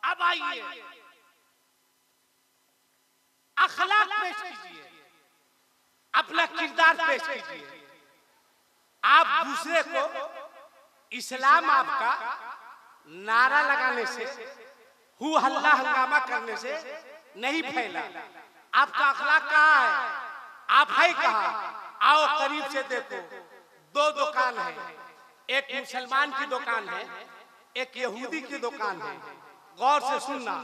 अब आइए अखलाक पेश कीजिए, अपना किरदार पेश कीजिए। आप दूसरे को इस्लाम आपका नारा लगाने से, हु हल्ला हंगामा करने से नहीं फैला। आपका अखलाक कहाँ है? आप है कहाँ? आओ करीब से देखो। दो दुकान है, एक मुसलमान की दुकान है, एक यहूदी की दुकान है। गौर से सुनना,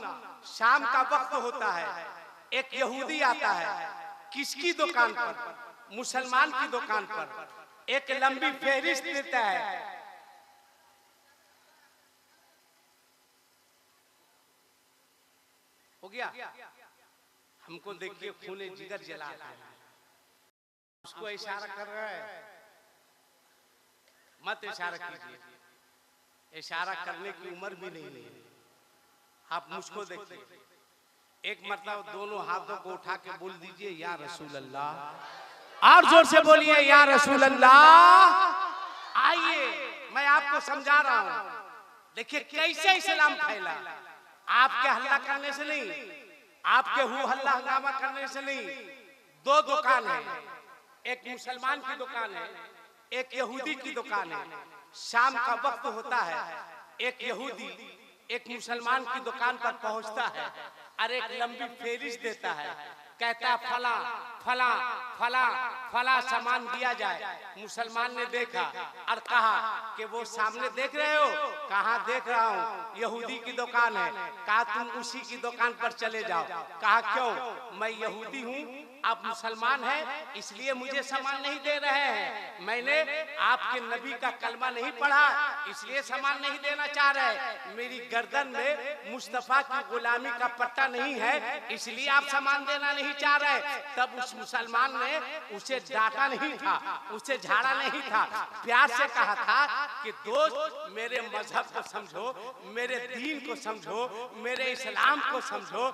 शाम का वक्त होता है, एक यहूदी आता है। किसकी दुकान पर? मुसलमान की दुकान पर। एक लंबी फेहरिस्त देता है। हो गया? हमको देखिए खूने जिगर जला रहा है, उसको इशारा कर रहा है। मत इशारा कीजिए, इशारा करने की उम्र भी नहीं है। आप मुझको देखिए, एक मतलब दोनों हाथों को उठा के बोल दीजिए या रसूल अल्लाह। और जोर से बोलिए या रसूल अल्लाह। आइए मैं आपको समझा रहा हूं। देखिए कैसे इस्लाम फैला। आपके हल्ला करने से नहीं, आपके हु हल्ला हंगामा करने से नहीं। दो दुकान है, एक मुसलमान की दुकान है, एक यहूदी की दुकान है। शाम का वक्त होता है, एक यहूदी एक मुसलमान की दुकान पर पहुंचता है और एक लंबी फेरिस्त देता है। कहता फला फला फला फला सामान दिया जाए। मुसलमान ने देखा और कहा कि वो सामने देख रहे हो? कहाँ देख रहा हूँ, यहूदी की दुकान है। कहा तुम उसी की दुकान पर चले जाओ। कहा क्यों? मैं यहूदी हूँ, आप मुसलमान हैं, इसलिए मुझे सामान नहीं दे रहे हैं। मैंने आपके नबी का कलमा नहीं पढ़ा, इसलिए सामान नहीं देना चाह रहे। मेरी गर्दन में मुस्तफा की गुलामी का पट्टा नहीं है, इसलिए आप सामान देना नहीं चाह रहे। तब उस मुसलमान ने उसे डांटा नहीं था, उसे झाड़ा नहीं था, प्यार से कहा था कि दोस्त मेरे मजहब को समझो, मेरे दीन को समझो, मेरे इस्लाम को समझो।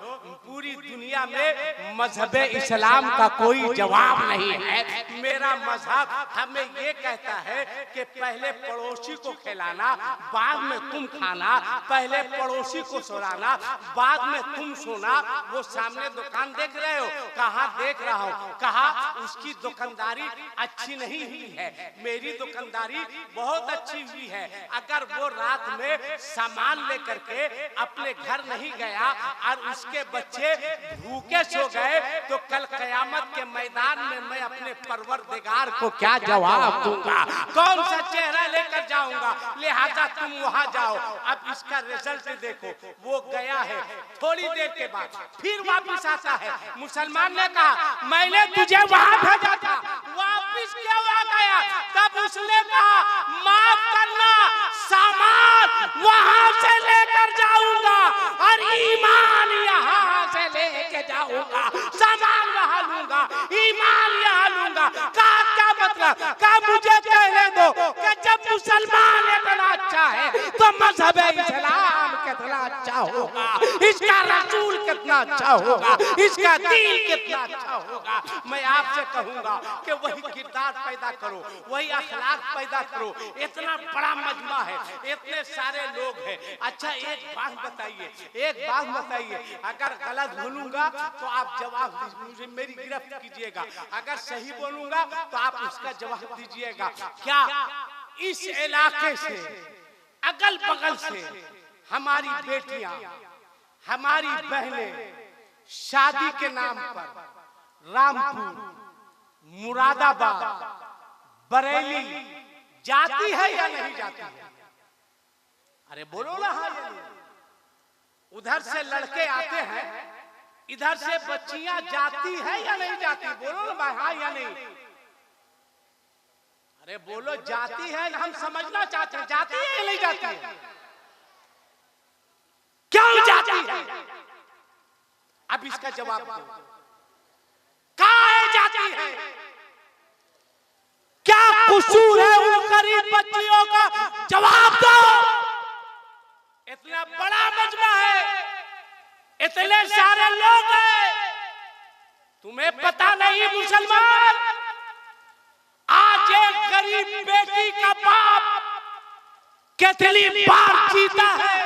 पूरी दुनिया में मजहब इस्लाम का कोई जवाब नहीं है। मेरा मजहब हमें ये कहता है कि पहले पड़ोसी को खिलाना, बाद में तुम खाना। पहले पड़ोसी को सोना, बाद में तुम सोना। वो सामने दुकान देख रहे हो? कहाँ देख रहा हूँ। कहा उसकी दुकानदारी अच्छी नहीं हुई है, मेरी दुकानदारी बहुत अच्छी हुई है। अगर वो रात में सामान लेकर के अपने घर नहीं गया और उसके बच्चे भूखे सो गए तो कल कयामत के मैदान में मैं अपने परवरदिगार को क्या जवाब दूंगा? कौन सा चेहरा लेकर जाऊंगा? लिहाजा तुम वहां जाओ। अब इसका रिजल्ट देखो। वो गया है, थोड़ी देर के बाद फिर वापिस आता है। मुसलमान ने कहा मैंने तुझे वहां भेजा था, वापिस क्यों आ गया? तब उसने कहा माफ करना, सामान वहां से लेकर जाऊंगा और ईमान यहाँ से लेके जाऊंगा। सामान वहां लूंगा, ईमान यहाँ लूंगा। कहा क्या मतलब? कहा मुझे कहने दो कि जब मुसलमान इतना अच्छा है तो मजहब इस्लाम कितना अच्छा होगा, इसका रसूल कितना अच्छा होगा, इसका दीन कितना अच्छा होगा। मैं आपसे कहूंगा कि वही किरदार पैदा करो, वही अखलाक पैदा करो। इतना बड़ा मजमा है, इतने सारे लोग हैं। अच्छा एक बात बताइए, एक बात बताइए, अगर गलत बोलूंगा तो आप जवाब दीजिए, मेरी गिरफ्त कीजिएगा। अगर सही बोलूंगा तो आप उसका जवाब दीजिएगा। क्या इस इलाके से, अगल बगल से हमारी बेटियां, हमारी बहनें शादी के नाम पर रामपुर, मुरादाबाद, बरेली जाती है या नहीं जाती है? अरे बोलो ना हाँ या नहीं। उधर से लड़के आते हैं, इधर से बच्चियां जाती है या नहीं जाती? बोलो ना भाई हाँ या नहीं। अरे बोलो जाती है, हम समझना चाहते हैं जाती है या नहीं जाती है? क्यों जाती है? अब इसका जवाब दो। कहाँ जाती है? क्या कसूर है उन गरीब बच्चियों का? जवाब दो। इतना बड़ा मजमा है, इतने सारे लोग हैं, तुम्हें पता नहीं मुसलमान? आज एक गरीब बेटी का बाप कितनी बार जीता है,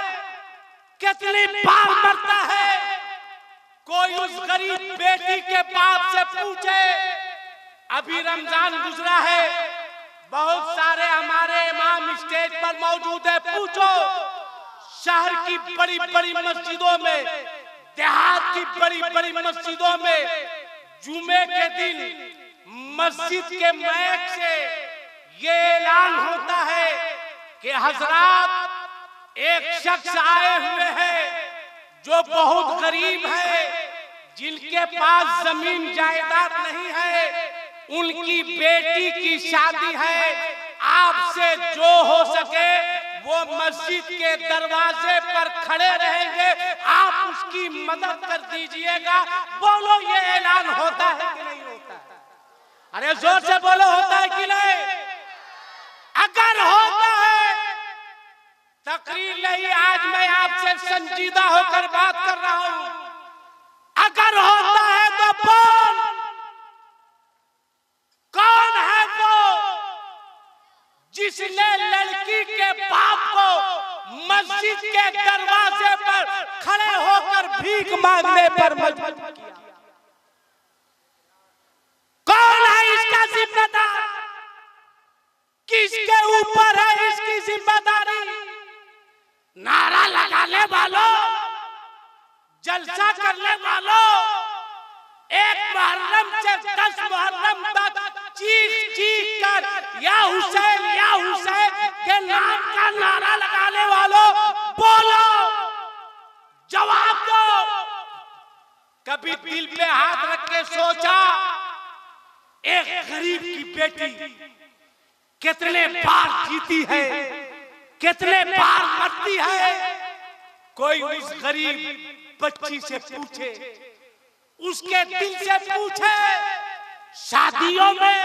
कितनी बार मरता है। कोई उस गरीब बेटी के बाप से पूछे। अभी रमजान गुजरा है, बहुत सारे हमारे इमाम स्टेज पर मौजूद है। पूछो शहर की बड़ी बड़ी मस्जिदों में, देहात की बड़ी बड़ी मस्जिदों में जुमे के दिन मस्जिद के माइक से ये ऐलान होता है कि हजरात एक शख्स आए हुए हैं जो बहुत गरीब है, जिनके पास जमीन जायदाद नहीं है, उनकी बेटी की शादी है। आपसे जो हो सके वो मस्जिद के दरवाजे पर खड़े रहेंगे, आप उसकी मदद कर दीजिएगा। बोलो ये ऐलान होता है कि नहीं होता है? अरे जोर से बोलो, होता है कि नहीं? अगर होता है, तकरीर नहीं, आज मैं आपसे संजीदा होकर बात कर रहा हूं। अगर होता है तो बोल, कौन है वो जिसने लड़की के बाप को मस्जिद के दरवाजे पर खड़े होकर भीख मांगने पर मजबूर किया? कौन है इसका जिम्मेदार? किसके ऊपर है इसकी जिम्मेदारी? नारा लगाने वालों, जलसा करने वालों, एक मुहर्रम से 10 मुहर्रम तक चीख चीख कर या हुसैन के नाम का नारा लगाने वालों, बोलो, जवाब दो। कभी दिल पे हाथ रख के सोचा एक गरीब की बेटी कितने बार जीती है, कितने बार मरती है? कोई उस गरीब बच्ची से पूछे, उसके दिल से पूछे। शादियों में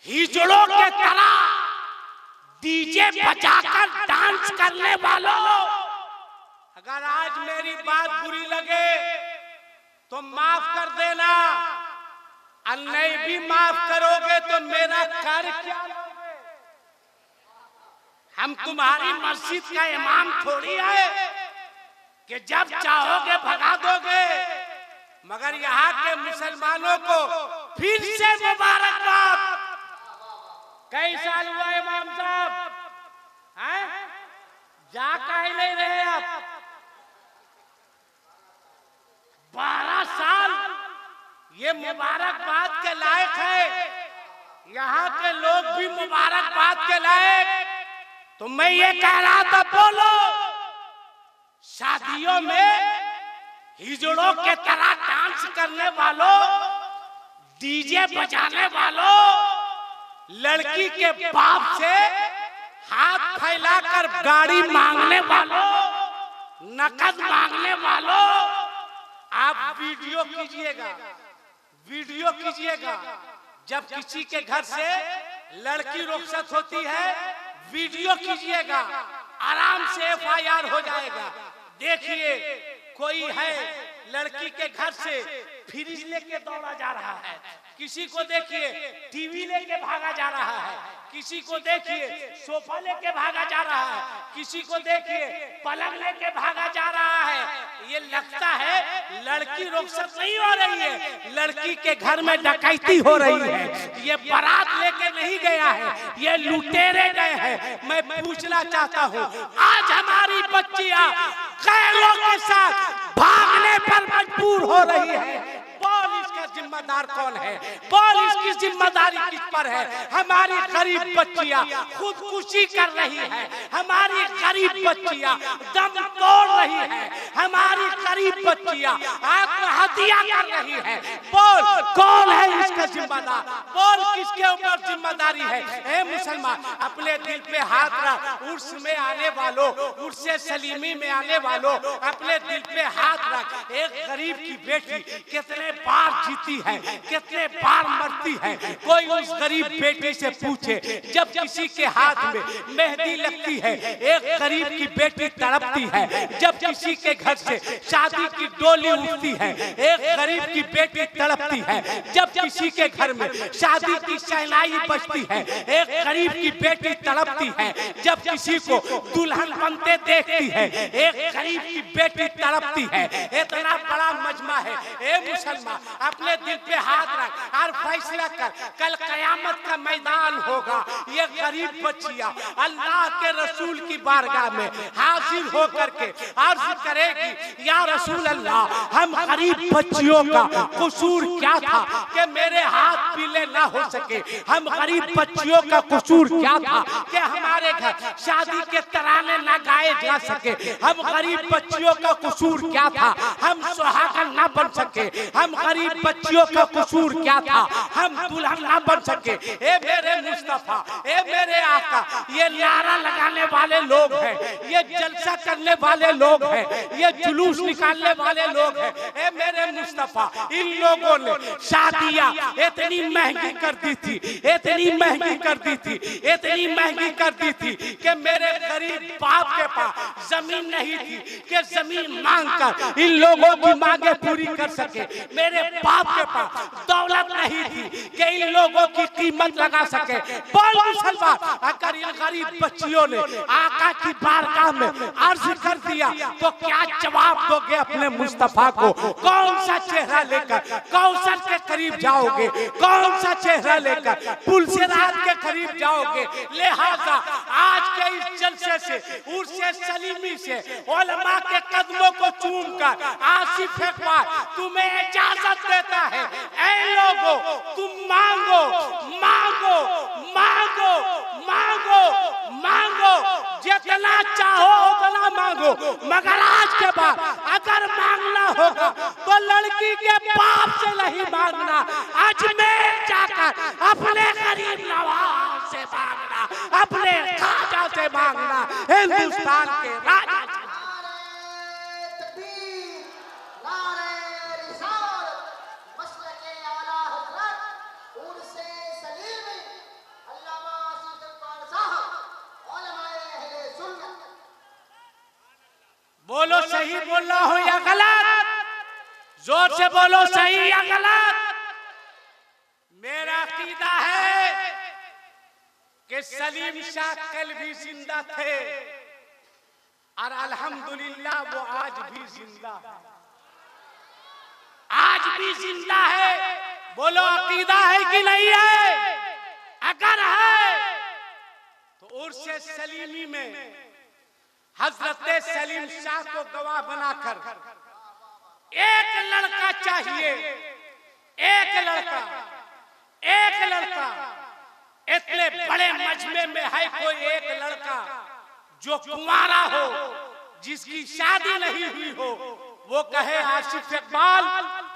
हिजड़ों के तरह डीजे बजाकर डांस करने वालों, अगर आज मेरी बात बुरी लगे तो माफ कर देना, और नहीं भी माफ करोगे तो मेरा कार्य क्या लोगे? हम तुम्हारी मस्जिद का इमाम थोड़ी है कि जब चाहोगे भगा दोगे। मगर यहाँ के मुसलमानों को फिर से मुबारकबाद। कई साल हुआ इमाम साहब, हैं? जा कहीं नहीं रहे आप? 12 साल ये मुबारकबाद के लायक है। यहाँ के लोग भी मुबारकबाद के लायक। तो मैं ये कह रहा था, बोलो, शादियों में हिजड़ों के तरह डांस करने वालों, डीजे बजाने वालों, लड़की के बाप से हाथ फैलाकर गाड़ी मांगने वालों, नकद मांगने वालों, आप वीडियो कीजिएगा, वीडियो कीजिएगा। जब किसी के घर से लड़की रुखसत होती है, वीडियो कीजिएगा, आराम से FIR हो जाएगा। देखिए, कोई है लड़की के घर से फ्रिज लेके दौड़ा जा रहा है, किसी को देखिए टीवी लेके भागा जा रहा है, किसी को देखिए सोफा लेके भागा जा रहा है, किसी को देखिए पलंग लेके भागा जा रहा है। ये लगता है लड़की रुखसत नहीं हो रही है, लड़की के घर में डकैती हो रही है। ये बारात लेके नहीं गया है, ये लुटेरे गए हैं। मैं पूछना चाहता हूँ, आज हमारी बच्चियां गैरों के साथ भागने पर मजबूर हो रही है। बोल, इसका जिम्मेदार कौन है? बोल, इसकी जिम्मेदारी किस पर है? हमारी गरीब बच्चियां खुदकुशी कर रही है, हमारी गरीब बच्चियां दम तोड़ रही है, हमारी गरीब बच्चियां आत्महत्या कर रही है। बोल, कौन है इसका जिम्मेदार? बोल, किसके ऊपर जिम्मेदारी है? ए मुसलमान, अपने दिल पे हाथ रख। उर्स में आने वालों, उर्स सलीमी में आने वालों, अपने दिल पे हाथ रख। एक गरीब की बेटी कितने बार जीती है, कितने बार मरती है। कोई उस गरीब बेटी से पूछे, जब किसी के हाथ में मेहंदी लगती है, एक गरीब की बेटी तड़पती है। जब किसी के घर से शादी की डोली उठती है, एक गरीब की बेटी तड़पती है। जब किसी के घर में शादी की शहनाई बजती है, एक गरीब की बेटी तड़पती है। जब किसी को दुल्हन बनते देखती है, एक गरीब की बेटी तड़पती है। इतना बड़ा मजमा है। ए मुसलमान, अपने दिल पे हाथ रख और फैसला कर, कल कयामत का मैदान होगा। ये गरीब बच्चियां अल्लाह के रसूल की बारगाह में हाजिर होकर के अर्ज करेगी, या रसूल अल्लाह, हम गरीब बच्चियों का कसूर क्या था कि मेरे हाथ पीले ना हो सके? हम गरीब बच्चियों का कसूर क्या था कि हमारे घर शादी के तराने ना गाए जा सके? हम गरीब बच्चियों का कसूर क्या था हम सुहागन ना बन सके? हम गरीब बच्चियों का कसूर क्या था हम दुल्हन ना बन सके? ए मेरे मुस्तफा, ए मेरे आका, ये नारा लगाने वाले लोग हैं, ये जलसा करने वाले लोग हैं, ये जुलूस निकालने वाले लोग हैं। ए मेरे मुस्तफा, इन लोगों ने शादियां इतनी महंगी कर दी थी, इतनी महंगी कर दी थी, इतनी महंगी कर दी थी कि मेरे गरीब बाप के पास जमीन नहीं थी कि जमीन मांगकर इन लोगों की मांगे पूरी कर सके। मेरे बाप के पास दौलत नहीं थी कि इन लोगों की कीमत लगा सके। बोल मुसलमान, अगर इन गरीब बच्चियों ने आका की बारगाह में अर्ज कर दिया तो क्या जवाब दोगे अपने मुस्तफा को? कौन सा चेहरा लेकर कौसर के करीब जाओगे? कौन सा चेहरा लेकर पुलसिरात के करीब जाओगे? लिहाजा आज के इस जलसे से, उर्से सलीमी से, उलमा के कदमों को चूमकर आसिफ इकबाल तुम्हें इजाजत देता है। ऐ लोगों, तुम मांगो मांगो मांगो मांगो मांगो, जितना चाहो उतना मांगो, मगर आज के बाद अगर मांगना होगा तो लड़की के बाप से नहीं मांगना, अजमेर जाकर अपने गरीब नवाब से मांगना, अपने खाजा से मांगना, हिंदुस्तान के राजा से। बोलो सही बोल रहा हो या गलत? जोर से बोलो, सही या गलत? मेरा अकीदा है कि सलीम शाह कल भी जिंदा थे और अल्हम्दुलिल्लाह वो आज भी जिंदा है, आज भी जिंदा है। बोलो अकीदा है कि नहीं है? अगर है तो उर्से सलीमी में हजरत सलीम शाह को गवाह बनाकर एक लड़का चाहिए, एक लड़का, एक लड़का। इतने बड़े मजमे में है कोई एक लड़का जो कुंवारा हो, जिसकी शादी नहीं हुई हो, वो कहे आसिफ इकबाल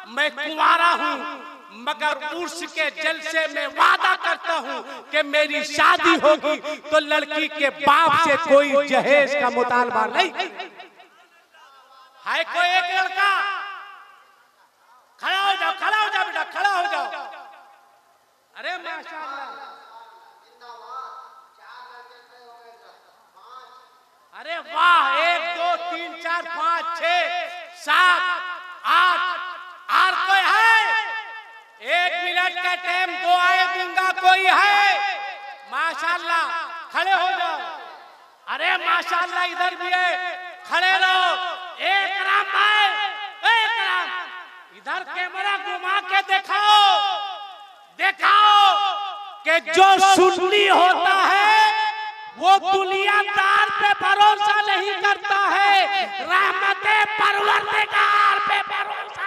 मैं कुंवारा हूँ, मगर उर्स के जलसे में वादा करता हूँ कि मेरी शादी होगी तो लड़की के बाप से कोई जहेज का मुतालबा नहीं। है कोई एक लड़का? खड़ा हो जाओ, खड़ा हो जाओ बेटा, खड़ा हो जाओ। अरे माशाअल्लाह, अरे वाह, 1 2 3 4 5 6 7 8 और कोई है? 1 मिनट का टाइम दो आए दूंगा, कोई है? माशाअल्लाह, खड़े हो जाओ। अरे माशाअल्लाह, इधर भी है, खड़े रहो। एक राम है, एक राम, इधर कैमरा घुमा के दिखाओ, दिखाओ कि जो सुन्नी होता है वो दुनियादार पे भरोसा नहीं करता है, रहमते परवरदिगार पे भरोसा।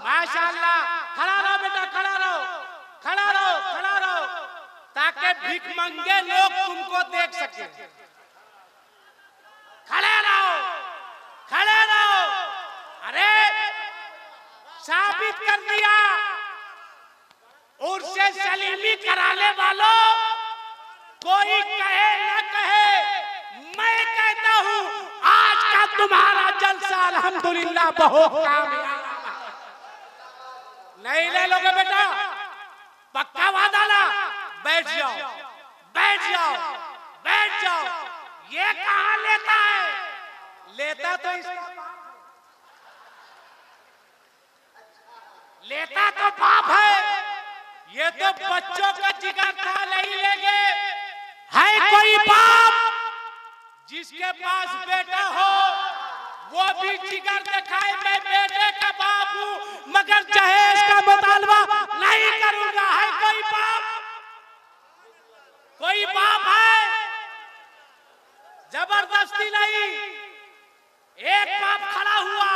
माशाअल्लाह, खड़ा रहो बेटा, खड़ा रहो, खड़ा रहो, खड़ा रहो, ताकि भीख मंगे लोग तुमको देख सके। खड़े रहो, खड़े रहो। अरे साबित कर दिया, उर्से सलीमी कराने वालों, कोई कहे न कहे, मैं कहता हूँ आज का तुम्हारा जलसा अल्हम्दुलिल्लाह बहुत कामयाब। नहीं ले लोगे बेटा, पक्का वादा ना। बैठ जाओ, बैठ जाओ, बैठ जाओ। ये कहां लेता है? लेता तो लेता तो बाप है। ये तो बच्चों का जिगर था, नहीं लेंगे। है कोई बाप जिसके पास बेटा हो वो भी जिगर दिखाए, मैं बेटे का बाप हूं मगर जहेज का मुतालबा नहीं करूंगा। है कोई बाप? कोई बाप है? जबरदस्ती नहीं। एक बाप खड़ा हुआ,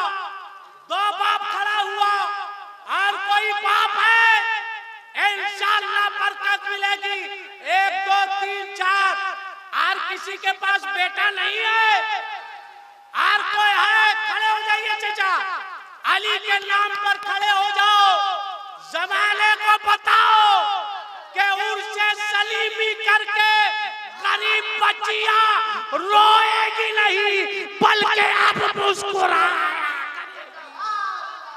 दो बाप खड़ा हुआ और कोई बाप है, इंशाअल्लाह बरकत मिलेगी। 1 2 3 4। और किसी के पास बेटा नहीं है और कोई है? खड़े हो जाइए चाचा, अली के नाम पर खड़े हो जाओ। जमाने को बताओ कि उर्से सलीमी करके गरीब बच्चियां रोएगी नहीं बल्कि अब मुस्कुराया।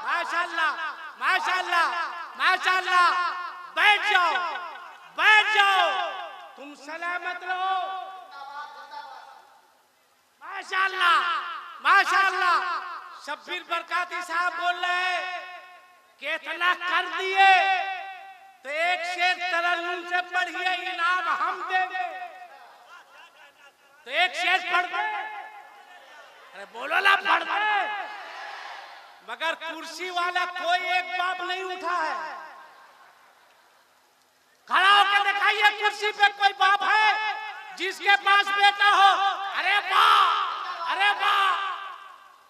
माशाअल्लाह, माशाअल्लाह, माशाअल्लाह। बैठ जाओ, बैठ जाओ, तुम सलामत रहो। माशाअल्लाह, माशाअल्लाह। शब्बीर बरकाती साहब बोल रहे हैं कि इतना कर दिए तो एक शेर तरन्नुम से पढ़िए, इनाम हम देंगे। तो एक शेर पढ़ दे। अरे बोलो ना, पढ़ दे। मगर कुर्सी वाला कोई एक बाप नहीं उठा है। खड़ा होकर दिखाइए, कुर्सी पे कोई बाप है जिसके पास बेटा हो? अरे वाह, अरे वाह।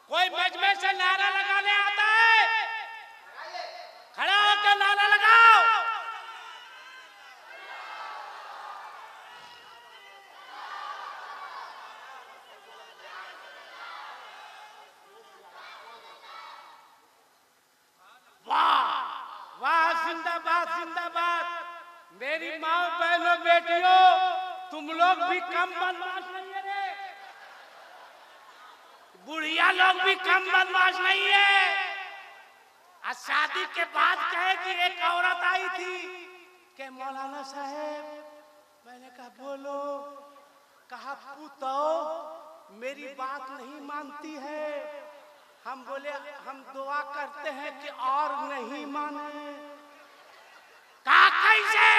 कोई मजमे से नारा लगाने आता है? खड़ा होकर नारा लगाओ। वाह वाह, जिंदाबाद जिंदाबाद। मेरी माँ बहनों बेटियों, तुम लोग भी कम बदमाश नहीं है रे। बुढ़िया लोग भी कम बदमाश नहीं है। आज शादी के बाद कहे कि एक औरत आई थी कि मौलाना साहब, मैंने कहा बोलो। कहा पूतो मेरी बात नहीं मानती है। हम बोले हम दुआ करते हैं कि और नहीं माने। कहा कैसे?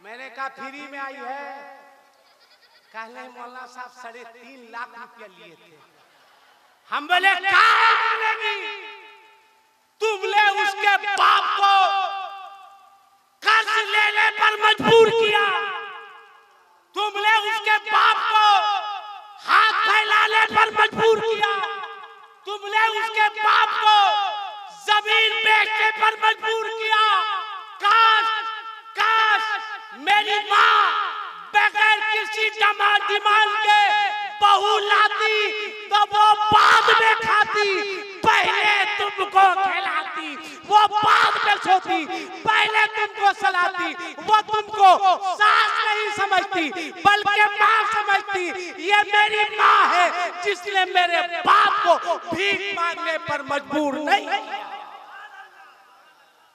मैंने कहा फ्री में आई है। कहले मौलाना साहब 3.5 लाख रुपया लिए थे। हम बोले कहाँ मानेगी? तुमने उसके बाप को कर्ज लेने पर मजबूर किया। तुमने उसके बाप को हाथ फैलाने पर मजबूर किया। तुमने उसके बाप को जमीन बेचने पर मजबूर किया। काश काश मेरी माँ बगैर किसी डिमांड के बहू लाती तो वो बाद में खाती, पहले तुमको खिलाती। वो बाद में सोती, पहले तुमको सलाती। वो तुमको सास नहीं समझती बल्कि माँ समझती। ये मेरी माँ है जिसने मेरे बाप को भीख मांगने पर मजबूर नहीं किया।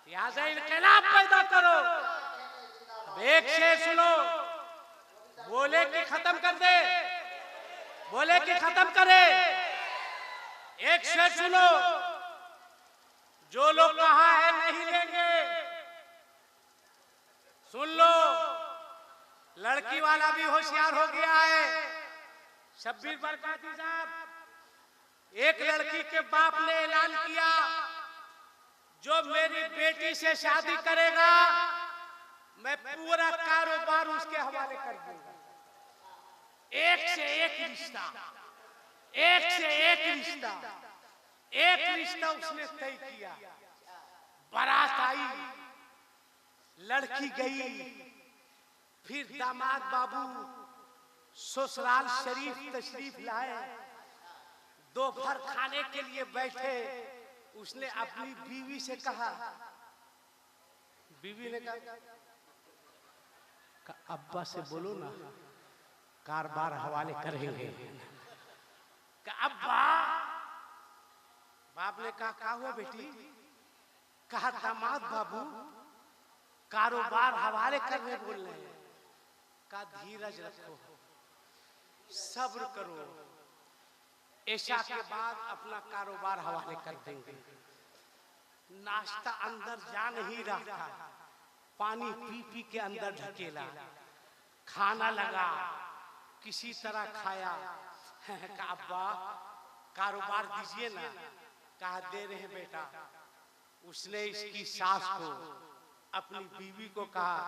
यहाँ से इनकलाब पैदा करो। एक शेर सुनो, बोले कि खत्म कर दे, बोले कि खत्म करे। एक शेर सुनो, जो लोग कहा है नहीं लेंगे, सुन लो। लड़की वाला भी होशियार हो गया है। शब्बीर बरकाती साहब, एक लड़की के बाप ने ऐलान किया जो मेरी बेटी से शादी करेगा मैं पूरा कारोबार उसके हवाले कर दूंगा। एक से एक रिश्ता, एक से एक रिश्ता, एक रिश्ता उसने तय किया। बारात आई, लड़की गई, फिर दामाद बाबू ससुराल शरीफ तशरीफ लाए। दोपहर खाने के लिए बैठे। उसने अपनी बीवी से कहा, बीवी ने कहा अब्बा से बोलो ना कारोबार हवाले करेंगे। अब्बा, बाप ने कहा क्या हुआ बेटी? कहा दामाद बाबू कारोबार हवाले करने बोल रहे हैं। कहा धीरज रखो, सब्र करो, ऐशा के बाद अपना कारोबार हवाले कर देंगे। नाश्ता अंदर जा नहीं रहा था, पानी पी पी के अंदर ढकेला। खाना लगा, किसी तरह खाया। कहा अब्बा कारोबार दीजिए ना। कहा दे रहे हैं बेटा। उसने इसकी सास को, अपनी बीवी को कहा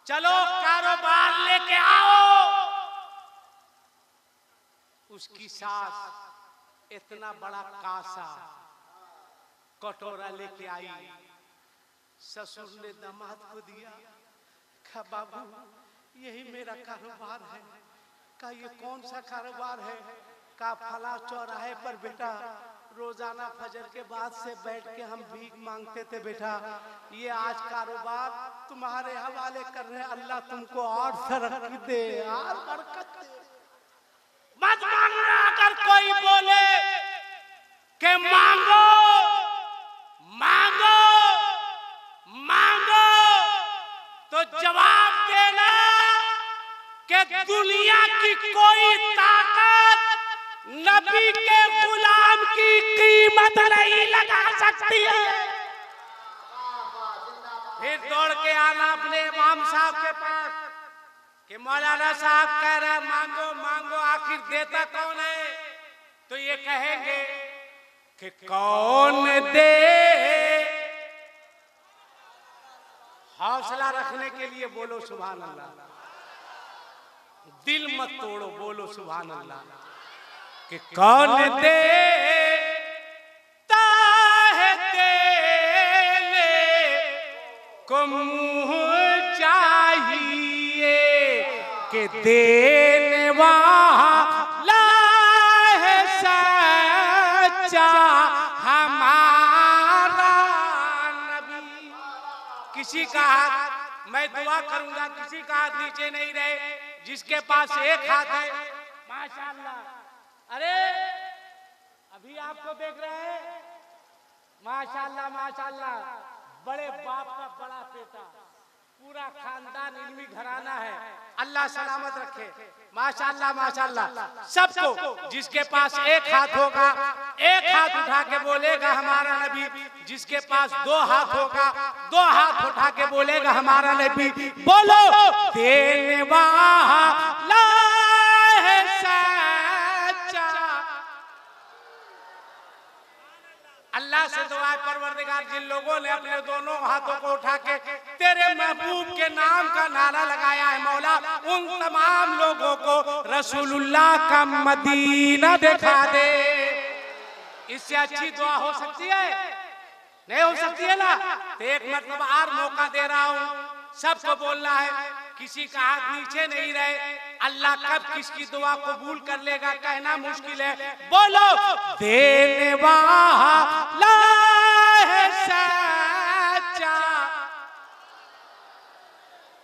चलो कारोबार लेके आओ। उसकी सास इतना बड़ा कांसा कटोरा लेके आई। ससुर ने दामाद को दिया। कहा बाबू यही मेरा कारोबार है। कहा ये कौन सा कारोबार है? कहा फला चौराहे पर बेटा रोजाना फजर के बाद से बैठ के हम भीख मांगते थे बेटा। ये आज कारोबार तुम्हारे हवाले कर रहे हैं। अल्लाह तुमको और तरक्की दे, और बरकत दे। मत मांगना। अगर कोई बोले कि मांगो मांगो मांगो तो जवाब देना कि दुनिया की कोई ताकत नबी के गुलाम की कीमत नहीं लगा सकती है। फिर दौड़ के आना अपने इमाम साहब के पास कि मौलाना साहब कह रहे मांगो मांगो, आखिर देता कौन है? तो ये कहेंगे कि कौन दे। हौसला रखने के लिए बोलो सुभान अल्लाह। दिल मत तोड़ो, बोलो सुभान अल्लाह। कि कौन दे ताहे देने को मुँह चाहिए कि देने वाला है सच्चा हमारा नबी। किसी का हाथ, मैं दुआ करूंगा किसी का हाथ नीचे नहीं रहे। जिसके पास एक हाथ है माशाअल्लाह। अरे अभी आपको देख रहे हैं माशाअल्लाह माशाअल्लाह। बड़े बाप का बड़ा बेटा, पूरा खानदान इल्मी घराना है। अल्लाह सलामत रखे। माशाअल्लाह माशाअल्लाह। सबको जिसके पास एक हाथ होगा एक हाथ उठा के बोलेगा हमारा नबी। जिसके पास दो हाथ होगा दो हाथ उठा के बोलेगा हमारा नबी। बोलो देने वाला है सच्चा। अल्लाह से दुआ है परवरदिगार जिन लोगों ने अपने दोनों हाथों को उठा के तेरे महबूब के नाम का नारा लगाया है मौला, उन तमाम लोगों को रसूलुल्लाह का मदीना दिखा दे। इससे अच्छी दुआ हो सकती है? नहीं हो सकती है ना। तो एक मरतबा और मौका दे रहा हूँ, सबको बोलना है। किसी का हाथ नीचे नहीं रहे। अल्लाह कब किसकी दुआ कबूल कर लेगा कहना मुश्किल है। बोलो देने वाला